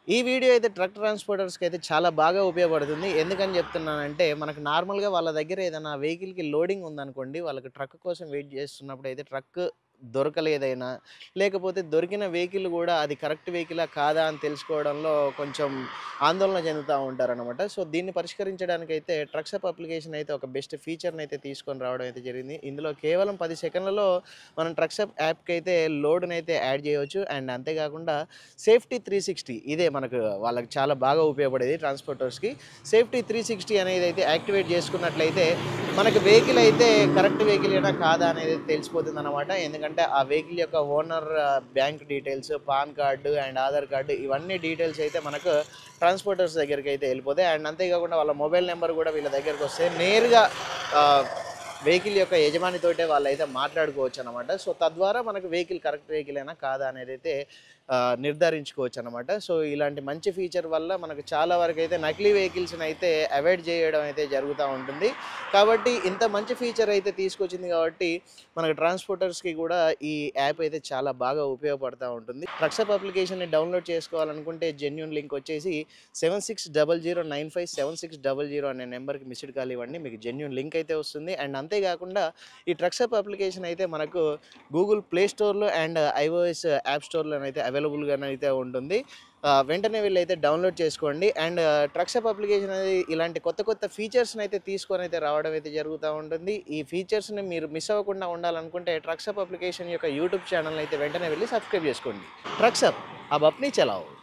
ఈ వీడియో అయితే ట్రక్ ట్రాన్స్‌పోర్టర్స్‌కి అయితే చాలా బాగా ఉపయోగపడుతుంది. ఎందుకని చెప్తున్నానంటే, మనకు నార్మల్‌గా వాళ్ళ దగ్గర ఏదైనా వెహికల్‌కి లోడింగ్ ఉందనుకోండి, వాళ్ళకి ట్రక్ కోసం వెయిట్ చేస్తున్నప్పుడు అయితే ట్రక్ దొరకలేదైనా, లేకపోతే దొరికిన వెహికల్ గూడా అది కరెక్ట్ వెహికలా కాదా అని తెలుసుకోవడంలో కొంచెం ఆందోళన చెందుతా ఉంటారనమాట. సో, దీన్ని పరిష్కరించడానికైతే ట్రక్సప్ అప్లికేషన్ అయితే ఒక బెస్ట్ ఫీచర్‌నైతే తీసుకొని రావడం అయితే జరిగింది. ఇందులో కేవలం 10 సెకన్లలో మనం ట్రక్సప్ యాప్‌కైతే లోడ్‌నైతే యాడ్ చేయవచ్చు. అండ్ అంతేకాకుండా సేఫ్టీ 360 ఇదే మనకు వాళ్ళకి చాలా బాగా ఉపయోగపడేది ట్రాన్స్‌పోర్టర్స్‌కి. సేఫ్టీ 360 అనేదైతే యాక్టివేట్ చేసుకున్నట్లయితే మనకి వెహికల్ అయితే కరెక్ట్ వెహికలేనా కాదా అనేది తెలిసిపోతుందనమాట. ఎందుకంటే ఆ వెహికల్ యొక్క owner bank details, pan card and Aadhaar card ఇవన్నీ డీటెయిల్స్ అయితే మనకు ట్రాన్స్‌పోర్టర్స్ దగ్గరికైతే ఎళ్ళిపోతాయి. అండ్ అంతేకాకుండా వాళ్ళ మొబైల్ నంబర్ కూడా వీళ్ళ దగ్గరకొస్తే నేరుగా ఆహ్, వెహికల్ యొక్క యజమానితోటే వాళ్ళైతే మాట్లాడుకోవచ్చనమాట. సో, తద్వారా మనకు వెహికల్ కరెక్ట్ వెహికలేనా కాదా అనేదైతే నిర్ధారించుకోవచ్చనమాట. సో, ఇలాంటి మంచి ఫీచర్ వల్ల మనకు చాలా వరకైతే నకిలీ వెహికల్స్‌నైతే అవాయిడ్ చేయడం అయితే జరుగుతా ఉంటుంది. కాబట్టి ఇంత మంచి ఫీచర్ అయితే తీసుకొచ్చింది కాబట్టి మనకు ట్రాన్స్‌పోర్టర్స్‌కి కూడా ఈ యాప్ అయితే చాలా బాగా ఉపయోగపడతా ఉంటుంది. ట్రక్సప్ అప్లికేషన్‌ని డౌన్‌లోడ్ చేసుకోవాలనుకుంటే జెన్యూన్ లింక్ వచ్చేసి 7600957600 అనే నెంబర్‌కి మిస్డ్ కాల్ ఇవ్వండి. మీకు జెన్యూన్ లింక్ అయితే వస్తుంది. అండ్ అంతేకాకుండా ఈ ట్రక్సప్ అప్లికేషన్ అయితే మనకు గూగుల్ ప్లే స్టోర్‌లో అండ్ ఐఓఎస్ యాప్ స్టోర్‌లోనైతే అవైలబుల్‌గానైతే ఉంటుంది. వెంటనే వీళ్ళైతే డౌన్‌లోడ్ చేసుకోండి. అండ్ ట్రక్సప్ అప్లికేషన్ అనేది ఇలాంటి కొత్త కొత్త ఫీచర్స్‌నైతే తీసుకొనైతే రావడం అయితే జరుగుతా ఉంటుంది. ఈ ఫీచర్స్‌ని మీరు మిస్ అవ్వకుండా ఉండాలనుకుంటే ట్రక్సప్ అప్లికేషన్ యొక్క యూట్యూబ్ ఛానల్‌ని అయితే వెంటనే వెళ్లి సబ్స్క్రైబ్ చేసుకోండి. ట్రక్సప్ अब अपनी चलाओ.